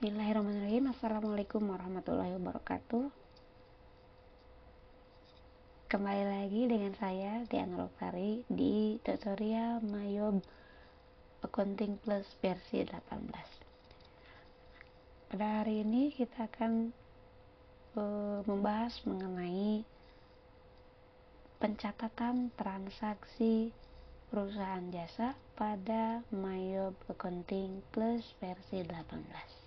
Bismillahirrahmanirrahim. Assalamualaikum warahmatullahi wabarakatuh. Kembali lagi dengan saya Diana Lopari di tutorial Mayob Accounting Plus versi 18. Pada hari ini kita akan membahas mengenai pencatatan transaksi perusahaan jasa pada Mayob Accounting Plus versi 18.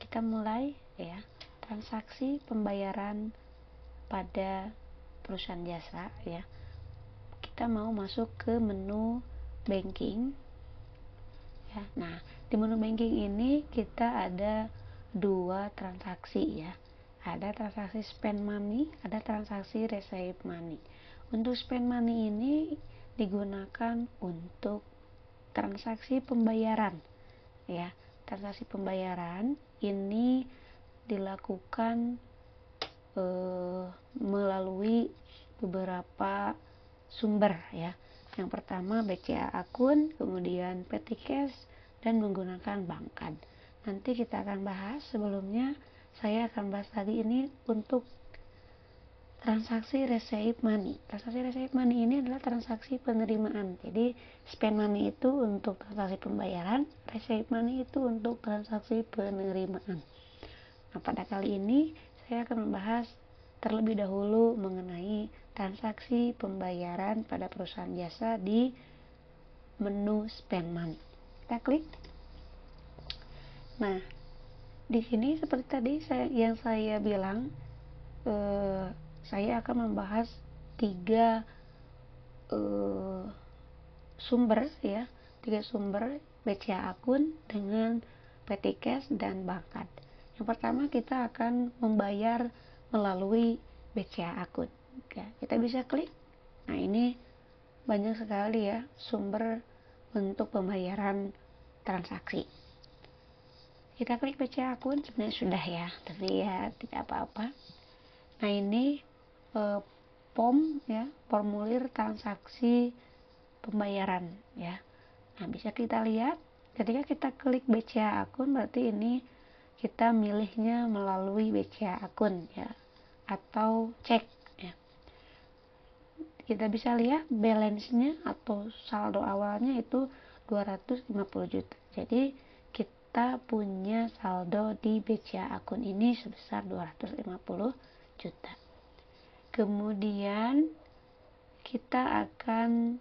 Kita mulai ya, transaksi pembayaran pada perusahaan jasa ya. Kita mau masuk ke menu banking ya. Nah, di menu banking ini kita ada dua transaksi ya. Ada transaksi spend money, ada transaksi receive money. Untuk spend money ini digunakan untuk transaksi pembayaran ya. Transaksi pembayaran ini dilakukan melalui beberapa sumber ya. Yang pertama BCA akun, kemudian petty cash, dan menggunakan bank card. Nanti kita akan bahas, sebelumnya saya akan bahas lagi ini untuk transaksi receive money. Transaksi receive money ini adalah transaksi penerimaan. Jadi spend money itu untuk transaksi pembayaran, receive money itu untuk transaksi penerimaan. Nah, pada kali ini saya akan membahas terlebih dahulu mengenai transaksi pembayaran pada perusahaan jasa di menu spend money. Kita klik. Nah, di sini seperti tadi yang saya bilang, saya akan membahas tiga sumber ya, tiga sumber BCA akun dengan petty cash dan bank card. Yang pertama kita akan membayar melalui BCA akun ya, kita bisa klik. Nah, ini banyak sekali ya sumber untuk pembayaran transaksi. Kita klik BCA akun, sebenarnya sudah ya, tapi ya tidak apa-apa. Nah, ini form ya, formulir transaksi pembayaran ya. Nah, bisa kita lihat ketika kita klik BCA akun, berarti ini kita milihnya melalui BCA akun ya, atau cek ya. Kita bisa lihat balance-nya atau saldo awalnya itu 250 juta. Jadi kita punya saldo di BCA akun ini sebesar 250 juta. Kemudian kita akan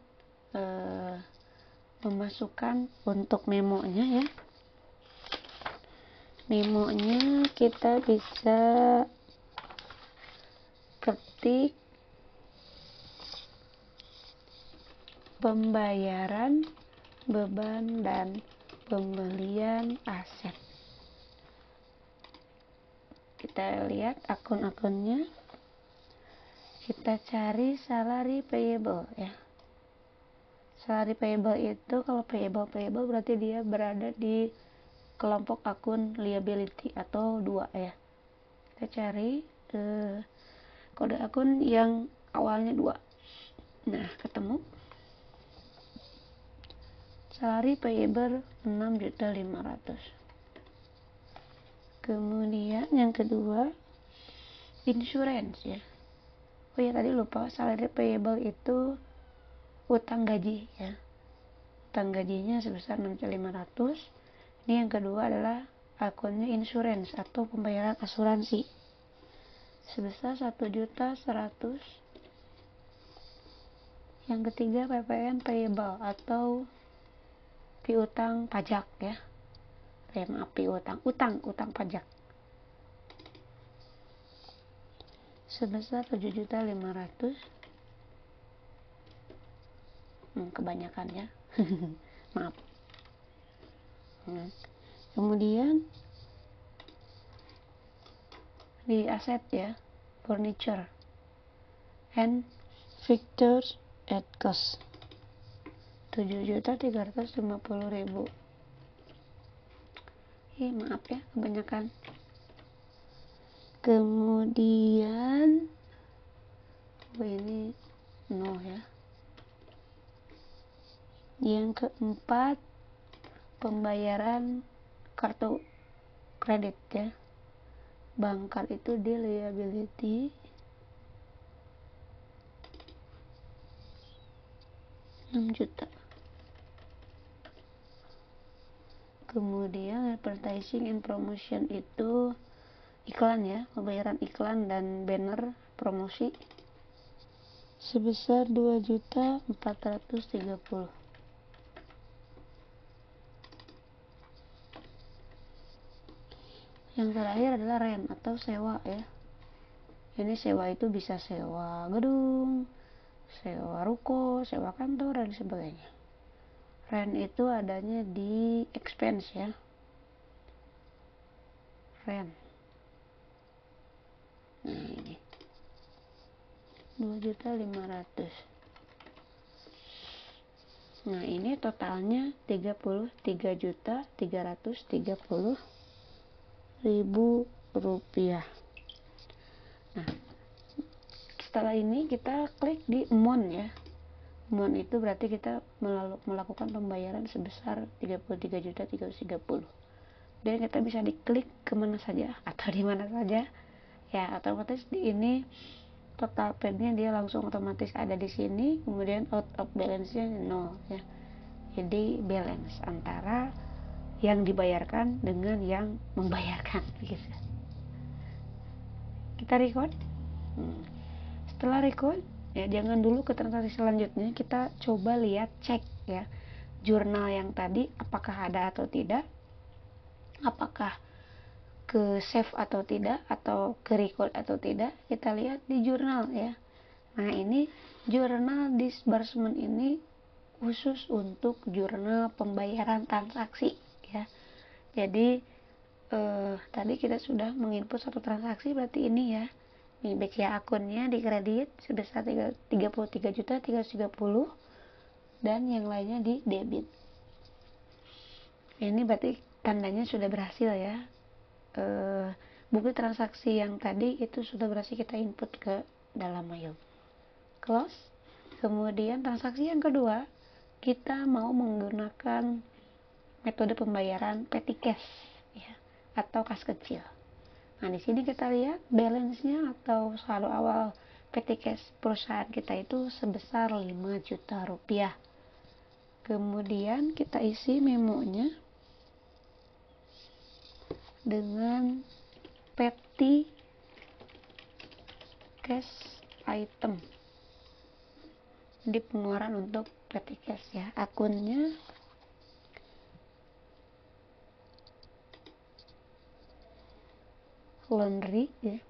memasukkan untuk memonya ya. Memonya kita bisa ketik pembayaran beban dan pembelian aset. Kita lihat akun-akunnya. Kita cari salary payable ya. Salary payable itu, kalau payable berarti dia berada di kelompok akun liability atau 2 ya. Kita cari kode akun yang awalnya 2. Nah, ketemu. Salary payable 6.500.000. Kemudian yang kedua insurance ya. Oh ya, tadi lupa, salary payable itu utang gaji ya. Utang gajinya sebesar 6.500.000. Ini yang kedua adalah akunnya insurance atau pembayaran asuransi sebesar 1.100.000. Yang ketiga PPN payable atau piutang pajak ya. Utang pajak sebesar 7.500.000. Kebanyakan ya. Maaf. Kemudian di aset ya, furniture and fixtures at cost 7.350.000. Maaf ya, kebanyakan. Kemudian ini no ya. Yang keempat pembayaran kartu kredit ya. Bangkat itu di liability, Rp6 juta. Kemudian advertising and promotion itu iklan ya, pembayaran iklan dan banner promosi sebesar Rp2.430.000. Yang terakhir adalah rent atau sewa ya. Ini sewa itu bisa sewa gedung, sewa ruko, sewa kantor, dan sebagainya. Rent itu adanya di expense ya. Rent. Nah ini 2.500.000. Nah ini totalnya Rp33.330.000. Nah setelah ini kita klik di amount ya. Amount itu berarti kita melakukan pembayaran sebesar Rp33.330.000. Dan kita bisa diklik kemana saja atau di mana saja ya, otomatis di ini total paid-nya dia langsung otomatis ada di sini. Kemudian out of balance-nya 0 ya. Jadi balance antara yang dibayarkan dengan yang membayarkan gitu. Kita record. Setelah record ya, jangan dulu ke transaksi selanjutnya, kita coba lihat cek ya jurnal yang tadi apakah ada atau tidak, apakah ke save atau tidak, atau ke record atau tidak. Kita lihat di jurnal ya. Nah ini jurnal disbursement ini khusus untuk jurnal pembayaran transaksi ya. Jadi tadi kita sudah menginput satu transaksi, berarti ini ya, ini BCA akunnya di kredit sebesar 33.330.000 dan yang lainnya di debit. Ini berarti tandanya sudah berhasil ya. Bukti transaksi yang tadi itu sudah berhasil kita input ke dalam Mail. Close. Kemudian transaksi yang kedua, kita mau menggunakan metode pembayaran petty cash ya, atau kas kecil. Nah di sini kita lihat balance-nya atau saldo awal petty cash perusahaan kita itu sebesar Rp5 juta. Kemudian kita isi memonya dengan petty cash item di pengeluaran untuk petty cash ya. Akunnya laundry ya.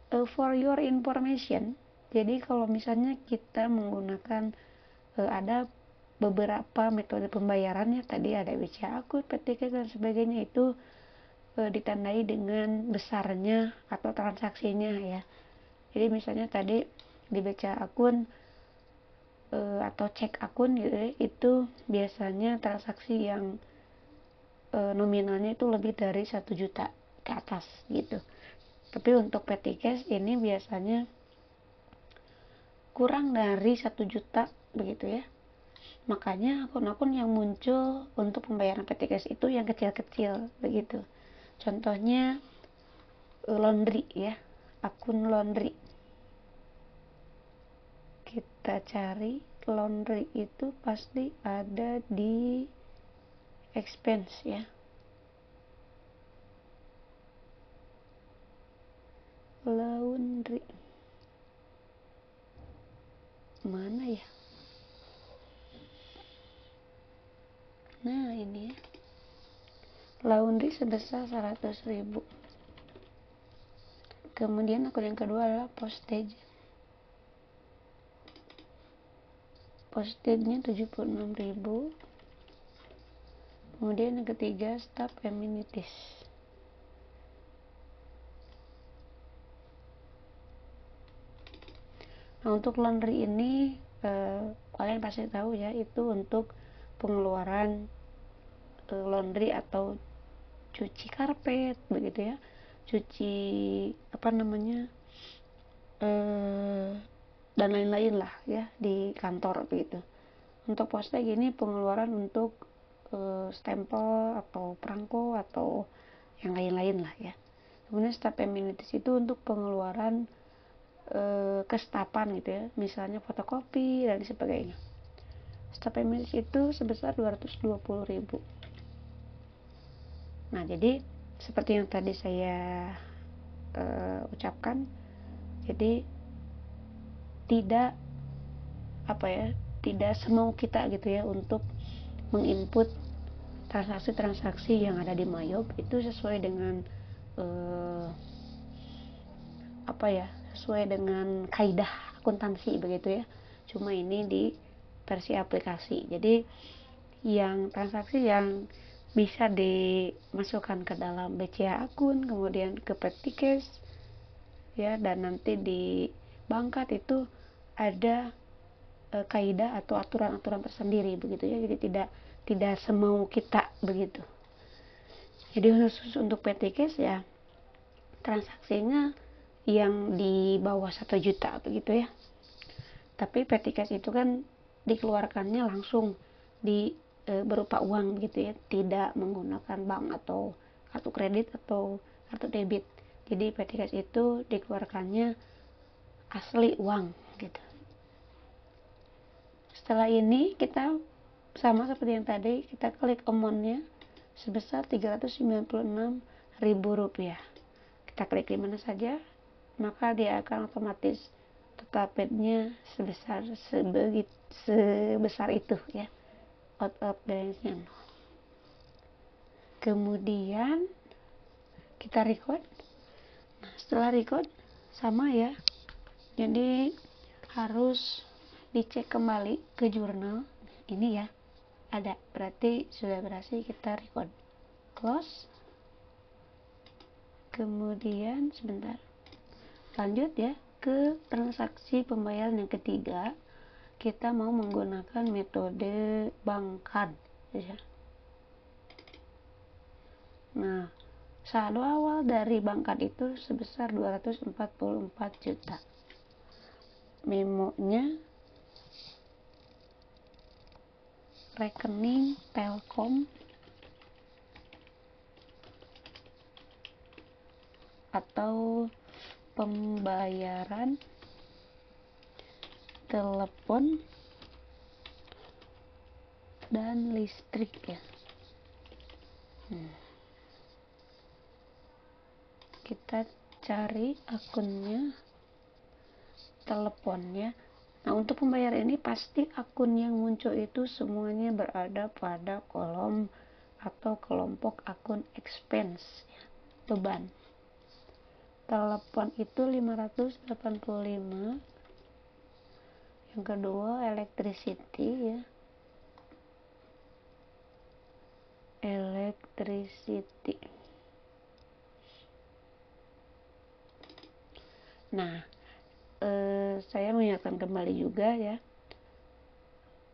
For your information, jadi kalau misalnya kita menggunakan ada beberapa metode pembayarannya, tadi ada BCA akun, petty cash dan sebagainya, itu ditandai dengan besarnya atau transaksinya ya. Jadi misalnya tadi di BCA akun atau cek akun gitu ya, itu biasanya transaksi yang nominalnya itu lebih dari 1 juta ke atas gitu. Tapi untuk petty cash ini biasanya kurang dari 1 juta begitu ya. Makanya akun-akun yang muncul untuk pembayaran petty cash itu yang kecil-kecil begitu. Contohnya laundry ya, akun laundry. Kita cari laundry itu pasti ada di expense ya. Laundry. Mana ya? Nah ini ya. Laundry sebesar 100.000. Kemudian akun yang kedua adalah postage. Postage-nya 76.000. Kemudian yang ketiga staff amenities. Nah untuk laundry ini kalian pasti tahu ya, itu untuk pengeluaran laundry atau cuci karpet begitu ya, cuci dan lain-lain lah ya di kantor begitu. Untuk postage ini pengeluaran untuk stempel atau perangko atau yang lain-lain lah ya. Kemudian staf amenities itu untuk pengeluaran kestapan gitu ya, misalnya fotokopi dan sebagainya. Staf amenities itu sebesar 220.000. Nah, jadi seperti yang tadi saya ucapkan, jadi tidak tidak semau kita gitu ya untuk menginput transaksi-transaksi yang ada di Mayop itu sesuai dengan sesuai dengan kaidah akuntansi begitu ya. Cuma ini di versi aplikasi. Jadi yang transaksi yang bisa dimasukkan ke dalam BCA akun, kemudian ke Petikes ya, dan nanti di Bangkat itu ada kaidah atau aturan-aturan tersendiri begitu ya. Jadi tidak semau kita begitu. Jadi khusus untuk Petikes ya transaksinya yang di bawah 1 juta begitu ya. Tapi Petikes itu kan dikeluarkannya langsung di berupa uang gitu ya, tidak menggunakan bank atau kartu kredit atau kartu debit. Jadi Petikes itu dikeluarkannya asli uang gitu. Setelah ini kita sama seperti yang tadi, kita klik amount-nya sebesar Rp396.000. Kita klik di mana saja, maka dia akan otomatis tetapnya sebesar itu ya, out of balance-nya. Kemudian kita record. Nah, setelah record sama ya, jadi harus dicek kembali ke jurnal ini ya, ada, berarti sudah berhasil. Kita record, close, kemudian sebentar, lanjut ya ke transaksi pembayaran yang ketiga. Kita mau menggunakan metode Bangkat ya. Nah, saldo awal dari Bangkat itu sebesar 244 juta. Memonya rekening Telkom atau pembayaran telepon dan listrik ya. Kita cari akunnya, teleponnya. Nah, untuk pembayar ini pasti akun yang muncul itu semuanya berada pada kolom atau kelompok akun expense ya, beban. Telepon itu 585. Yang kedua electricity ya. Electricity. Nah, saya mengingatkan kembali juga ya,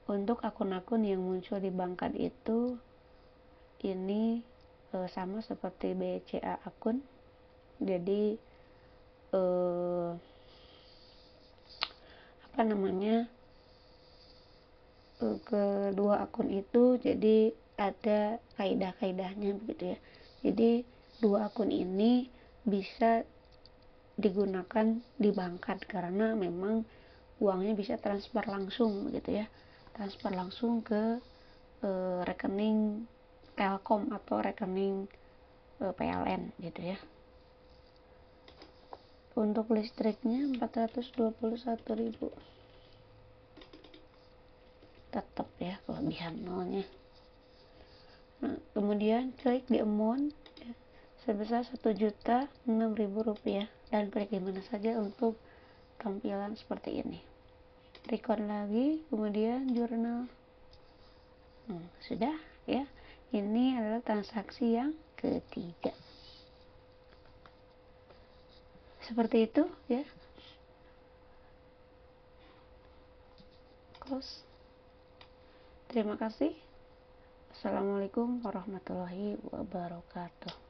untuk akun-akun yang muncul di Bangkat itu ini sama seperti BCA akun. Jadi kedua akun itu jadi ada kaidah-kaidahnya begitu ya. Jadi dua akun ini bisa digunakan di Bangkat karena memang uangnya bisa transfer langsung begitu ya, transfer langsung ke rekening Telkom atau rekening PLN gitu ya. Untuk listriknya 421.000, tetap ya kelebihan nolnya. Nah, kemudian klik di amount ya, sebesar Rp1.006.000 dan klik di mana saja untuk tampilan seperti ini. Record lagi, kemudian jurnal. Sudah ya. Ini adalah transaksi yang ketiga. Seperti itu ya. Close. Terima kasih. Assalamualaikum warahmatullahi wabarakatuh.